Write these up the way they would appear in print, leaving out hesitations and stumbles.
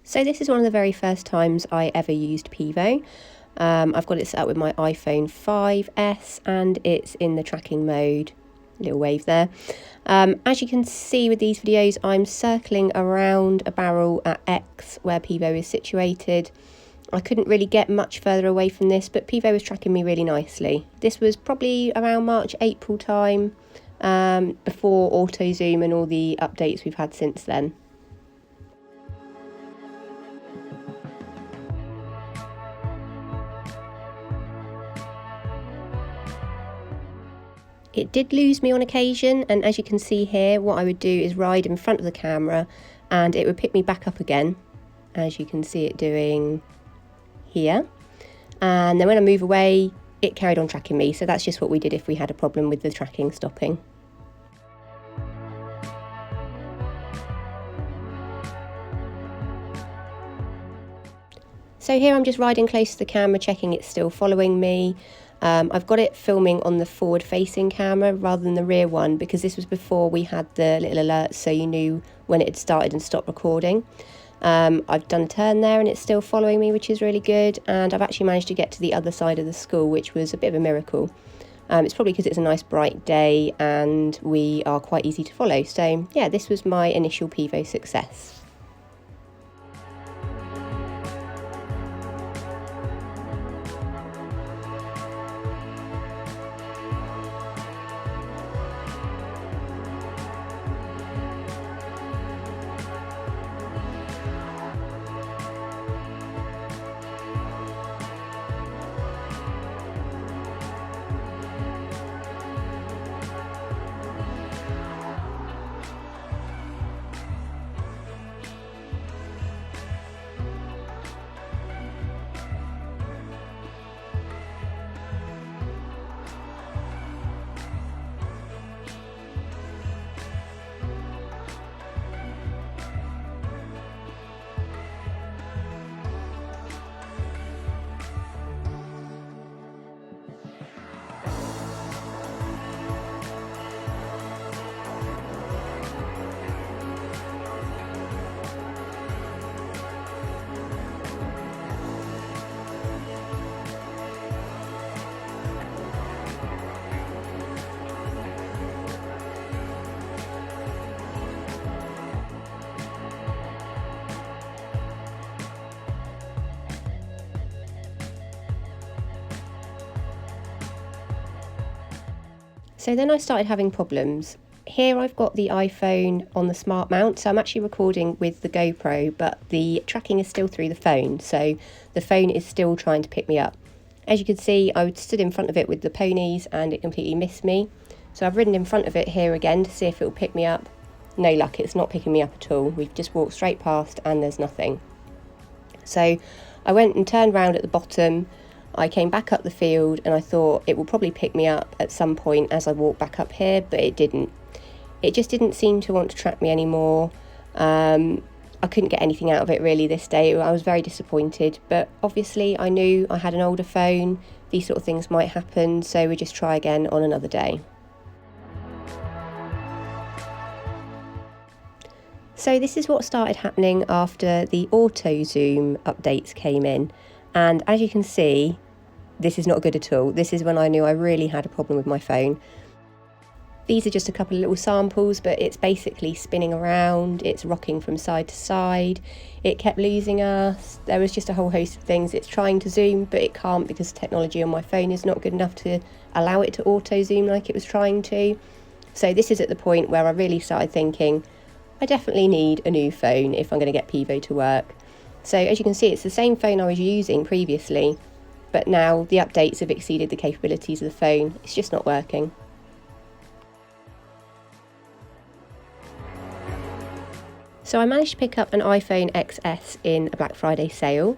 So this is one of the very first times I ever used Pivo. I've got it set up with my iPhone 5S and it's in the tracking mode, little wave there. As you can see with these videos, I'm circling around a barrel at X where Pivo is situated. I couldn't really get much further away from this, but Pivo was tracking me really nicely. This was probably around March, April time, before auto zoom and all the updates we've had since then. It did lose me on occasion, and as you can see here, what I would do is ride in front of the camera and it would pick me back up again, as you can see it doing here. And then when I move away, it carried on tracking me, so that's just what we did if we had a problem with the tracking stopping. So here I'm just riding close to the camera, checking it's still following me. I've got it filming on the forward-facing camera rather than the rear one, because this was before we had the little alerts so you knew when it had started and stopped recording. I've done a turn there and it's still following me, which is really good, and I've actually managed to get to the other side of the school, which was a bit of a miracle. It's probably because it's a nice bright day and we are quite easy to follow. So yeah, this was my initial Pivo success. So then I started having problems. Here I've got the iPhone on the smart mount, so I'm actually recording with the GoPro, but the tracking is still through the phone, so the phone is still trying to pick me up. As you can see, I stood in front of it with the ponies and it completely missed me. So I've ridden in front of it here again to see if it will pick me up. No luck, it's not picking me up at all. We've just walked straight past and there's nothing. So I went and turned round at the bottom. I came back up the field and I thought it will probably pick me up at some point as I walk back up here, but it didn't. It just didn't seem to want to track me anymore. I couldn't get anything out of it really this day. I was very disappointed, but obviously I knew I had an older phone. These sort of things might happen, so we just try again on another day. So this is what started happening after the auto zoom updates came in. And as you can see, this is not good at all. This is when I knew I really had a problem with my phone. These are just a couple of little samples, but it's basically spinning around, it's rocking from side to side, it kept losing us, there was just a whole host of things. It's trying to zoom, but it can't because the technology on my phone is not good enough to allow it to auto zoom like it was trying to. So this is at the point where I really started thinking, I definitely need a new phone if I'm going to get Pivo to work. So as you can see, it's the same phone I was using previously, but now the updates have exceeded the capabilities of the phone. It's just not working. So I managed to pick up an iPhone XS in a Black Friday sale,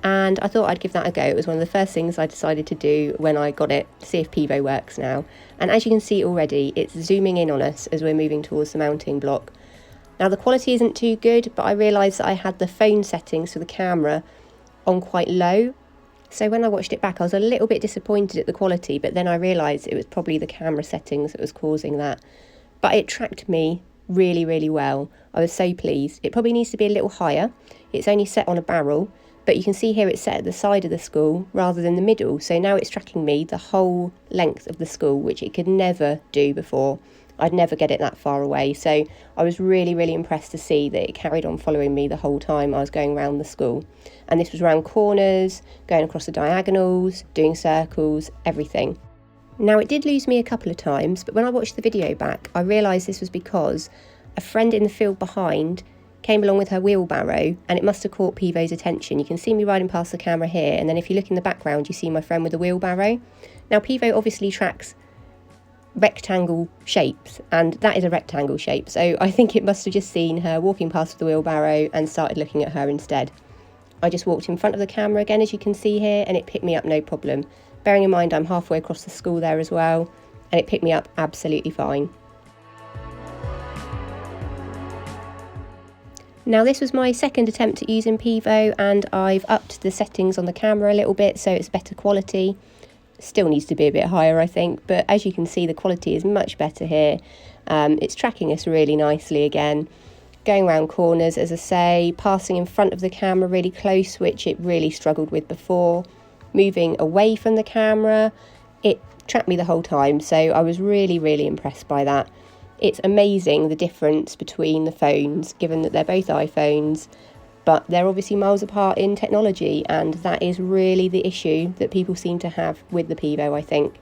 and I thought I'd give that a go. It was one of the first things I decided to do when I got it, to see if Pivo works now. And as you can see already, it's zooming in on us as we're moving towards the mounting block. Now the quality isn't too good, but I realised that I had the phone settings for the camera on quite low. So when I watched it back, I was a little bit disappointed at the quality, but then I realised it was probably the camera settings that was causing that. But it tracked me really, really well. I was so pleased. It probably needs to be a little higher. It's only set on a barrel, but you can see here it's set at the side of the school rather than the middle. So now it's tracking me the whole length of the school, which it could never do before. I'd never get it that far away. So I was really, really impressed to see that it carried on following me the whole time I was going around the school. And this was around corners, going across the diagonals, doing circles, everything. Now, it did lose me a couple of times, but when I watched the video back, I realised this was because a friend in the field behind came along with her wheelbarrow, and it must have caught Pivo's attention. You can see me riding past the camera here, and then if you look in the background, you see my friend with the wheelbarrow. Now, Pivo obviously tracks rectangle shapes, and that is a rectangle shape, so I think it must have just seen her walking past with the wheelbarrow and started looking at her instead. I just walked in front of the camera again, as you can see here, and it picked me up no problem. Bearing in mind I'm halfway across the school there as well, and it picked me up absolutely fine. Now, this was my second attempt at using Pivo, and I've upped the settings on the camera a little bit so it's better quality. Still needs to be a bit higher, I think, but as you can see, the quality is much better here. It's tracking us really nicely again. Going around corners, as I say, passing in front of the camera really close, which it really struggled with before. Moving away from the camera, it tracked me the whole time, so I was really, really impressed by that. It's amazing the difference between the phones, given that they're both iPhones, but they're obviously miles apart in technology, and that is really the issue that people seem to have with the Pivo, I think.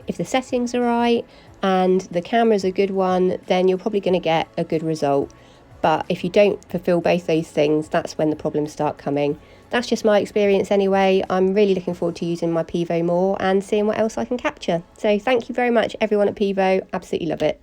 If the settings are right and the camera's a good one, then you're probably going to get a good result. But if you don't fulfill both those things, that's when the problems start coming. That's just my experience anyway. I'm really looking forward to using my Pivo more and seeing what else I can capture. So thank you very much, everyone at Pivo. Absolutely love it.